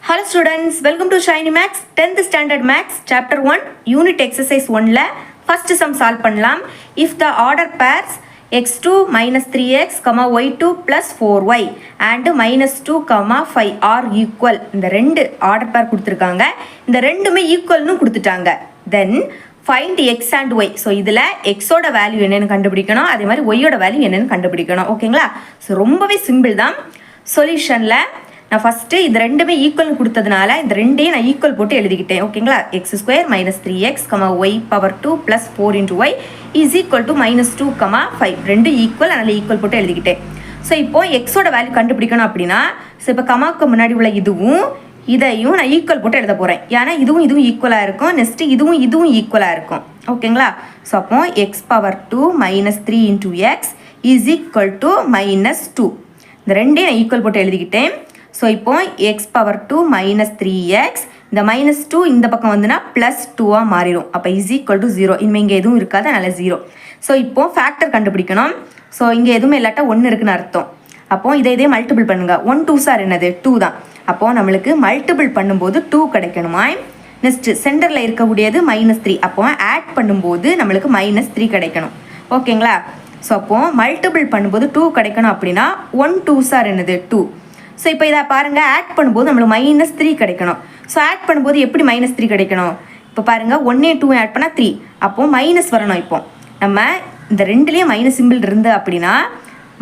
Hello students, welcome to Shiny Max 10th Standard Max Chapter 1 Unit Exercise 1 la first sum solve பண்ணலாம். If the order pairs x2 minus 3x, y2 plus 4y and minus 2, 5 are equal. இந்த ரெண்டு order pair கொடுத்திருக்காங்க. இந்த ரெண்டுமே equalனு கொடுத்துட்டாங்க. Then find x and y. So இதில் எக்ஸோட value என்னென்னு கண்டுபிடிக்கணும், அதே மாதிரி ஒய்யோட வேல்யூ என்னென்னு கண்டுபிடிக்கணும். ஓகேங்களா? ஸோ ரொம்பவே சிம்பிள் தான். சொல்யூஷனில் நான் ஃபஸ்ட்டு இது ரெண்டுமே ஈக்குவல் கொடுத்ததுனால இந்த ரெண்டையும் நான் ஈக்குவல் போட்டு எழுதிக்கிட்டேன். ஓகேங்களா? X square minus 3x, y power 2 plus 4 × y is equal to -2, 5 ரெண்டு ஈக்குவல், அதனால் ஈக்குவல் போட்டு எழுதிக்கிட்டேன். ஸோ இப்போ எக்ஸோட வேல்யூ கண்டுபிடிக்கணும் அப்படின்னா, ஸோ இப்போ கமாவுக்கு முன்னாடி உள்ள இதுவும் இதையும் நான் ஈக்குவல் போட்டு எழுத போகிறேன். ஏன்னா இதுவும் ஈக்குவலாக இருக்கும், நெக்ஸ்ட்டு இதுவும் ஈக்குவலாக இருக்கும். ஓகேங்களா? ஸோ அப்போ X power 2 -3 × x is equal to -2 இந்த ரெண்டையும் நான் ஈக்குவல் போட்டு எழுதிக்கிட்டேன். ஸோ இப்போ எக்ஸ் பவர் 2 -3x இந்த -2 இந்த பக்கம் வந்துன்னா +2 மாறிடும். அப்போ இஸ் ஈக்குவல் டு 0. இனிமேல் இங்கே எதுவும் இருக்காது, அதனால் 0. ஸோ இப்போ ஃபேக்டர் கண்டுபிடிக்கணும். ஸோ இங்கே எதுவுமே இல்லாட்டா 1 இருக்குன்னு அர்த்தம். அப்போ இதே மல்டிபிள் பண்ணுங்க. 1 2 சார் என்னது 2 தான். அப்போது நம்மளுக்கு மல்டிபிள் பண்ணும்போது 2 கிடைக்கணுமா. நெக்ஸ்ட்டு சென்டரில் இருக்கக்கூடியது -3. அப்போ ஆட் பண்ணும்போது நம்மளுக்கு -3 கிடைக்கணும். ஓகேங்களா? ஸோ அப்போது மல்டிபிள் பண்ணும்போது 2 கிடைக்கணும் அப்படின்னா 1 2 சார் என்னது 2. ஸோ இப்போ இதை பாருங்கள், ஆட் பண்ணும்போது நம்மளுக்கு -3 கிடைக்கணும். ஸோ ஆட் பண்ணும்போது எப்படி -3 கிடைக்கணும்? இப்போ பாருங்கள், 1 2 ஆட் பண்ணால் 3, அப்போது மைனஸ் வரணும். இப்போ நம்ம இந்த ரெண்டுலேயும் மைனஸ் சிம்பிள் இருந்து அப்படின்னா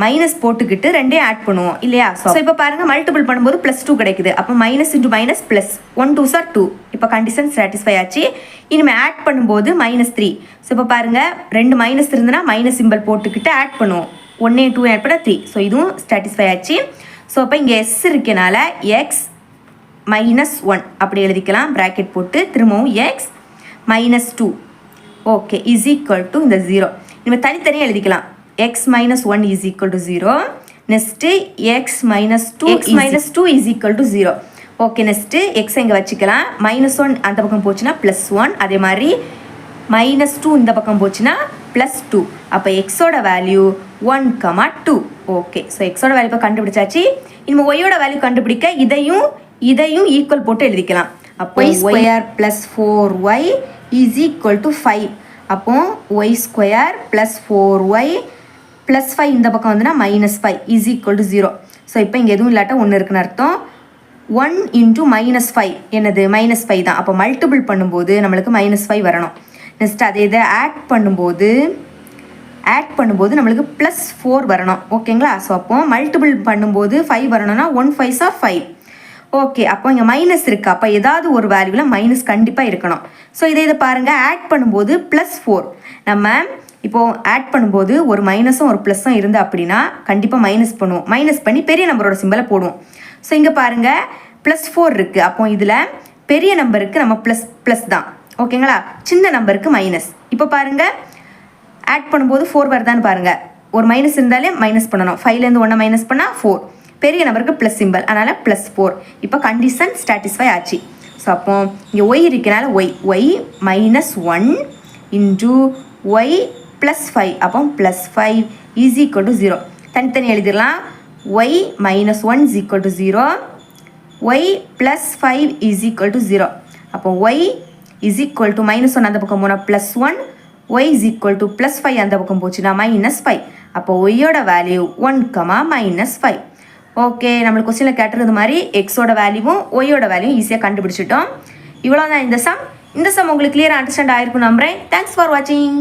மைனஸ் போட்டுக்கிட்டு ரெண்டையும் ஆட் பண்ணுவோம் இல்லையா? ஸோ இப்போ பாருங்கள், மல்டிபிள் பண்ணும்போது +2 கிடைக்குது. அப்போ minus into minus plus 1 2 sir 2. இப்போ கண்டிஷன் சாட்டிஸ்ஃபை ஆச்சு. இனிமேல் ஆட் பண்ணும்போது -3. ஸோ இப்போ பாருங்கள், ரெண்டு மைனஸ் இருந்துன்னா மைனஸ் சிம்பிள் போட்டுக்கிட்டு ஆட் பண்ணுவோம். 1 2 ஆட் பண்ணால் 3. ஸோ இதுவும் சாட்டிஸ்ஃபை ஆச்சு. ஸோ அப்போ இங்கே எஸ் இருக்கனால எக்ஸ் -1 அப்படி எழுதிக்கலாம், ப்ராக்கெட் போட்டு திரும்பவும் X -2 okay is equal to இந்த 0. நம்ம தனித்தனியாக எழுதிக்கலாம். X -1 is equal to 0. Next X -2 is equal to 0. Okay, next X இங்கே வச்சுக்கலாம். -1 அந்த பக்கம் போச்சுன்னா +1, அதே மாதிரி -2 இந்த பக்கம் போச்சுன்னா +2. அப்போ எக்ஸோட வேல்யூ 1, 2. ஓகே, ஸோ எக்ஸோட வேல்யூ இப்போ கண்டுபிடிச்சாச்சு. இனிமேல் ஒய்யோட வேல்யூ கண்டுபிடிக்க இதையும் ஈக்குவல் போட்டு எழுதிக்கலாம். அப்போ y² + 4y is equal to 5. அப்போ y² + 4y + 5 இந்த பக்கம் வந்துன்னா -5 இஸ் ஈக்குவல் டு 0. ஸோ இப்போ இங்கே எதுவும் இல்லாட்டா 1 இருக்குன்னு அர்த்தம். 1 × -5 என்னது -5 தான். அப்போ மல்டிபிள் பண்ணும்போது நம்மளுக்கு -5 வரணும். நெக்ஸ்ட் அதே இதை ஆட் பண்ணும்போது நம்மளுக்கு +4 வரணும். ஓகேங்களா? ஸோ அப்போ மல்டிபிள் பண்ணும்போது 5 வரணும்னா 1 5 ஆர் 5. ஓகே, அப்போ இங்கே மைனஸ் இருக்குது. அப்போ ஏதாவது ஒரு வேல்யூவில் மைனஸ் கண்டிப்பாக இருக்கணும். ஸோ இதை பாருங்கள், ஆட் பண்ணும்போது +4. நம்ம இப்போது ஆட் பண்ணும்போது ஒரு மைனஸும் ஒரு ப்ளஸும் இருந்து அப்படின்னா கண்டிப்பாக மைனஸ் பண்ணுவோம். மைனஸ் பண்ணி பெரிய நம்பரோட சிம்பலை போடுவோம். ஸோ இங்கே பாருங்கள், +4 இருக்குது. அப்போ இதில் பெரிய நம்பருக்கு நம்ம ப்ளஸ் தான். ஓகேங்களா? சின்ன நம்பருக்கு மைனஸ். இப்போ பாருங்கள், ஆட் பண்ணும்போது 4 வருதான்னு பாருங்கள். ஒரு மைனஸ் இருந்தாலே மைனஸ் பண்ணணும். 5லேருந்து 1 மைனஸ் பண்ணால் 4. பெரிய நம்பருக்கு ப்ளஸ் சிம்பிள், அதனால் +4. இப்போ கண்டிஷன் சாட்டிஸ்ஃபை ஆச்சு. ஸோ அப்போ இங்கே ஒய் இருக்கனால ஒய் -1 × y + 5. அப்போ +5 இஸ் ஈக்குவல் டு 0. தனித்தனி எழுதிடலாம். y -1 is equal to 0, y + 5 is equal to 0. அப்போ y இஸ் ஈக்குவல் டு -1 அந்த பக்கம் போனால் +1, y இஸ் ஈக்குவல் டு +5 அந்த பக்கம் போச்சுன்னா -5. அப்போ ஒய்யோட வேல்யூ 1, -5. ஓகே, நம்மளுக்கு கொஸ்டினில் கேட்டிருந்த மாதிரி எக்ஸோட வேல்யூவும் ஒய்யோட வேல்யூவும் ஈஸியாக கண்டுபிடிச்சிட்டோம். இவ்வளோ தான் இந்த சம் உங்களுக்கு கிளியராக அண்டர்ஸ்டாண்ட் ஆகிருக்கும் நம்புகிறேன். தேங்க்ஸ் ஃபார் வாட்சிங்.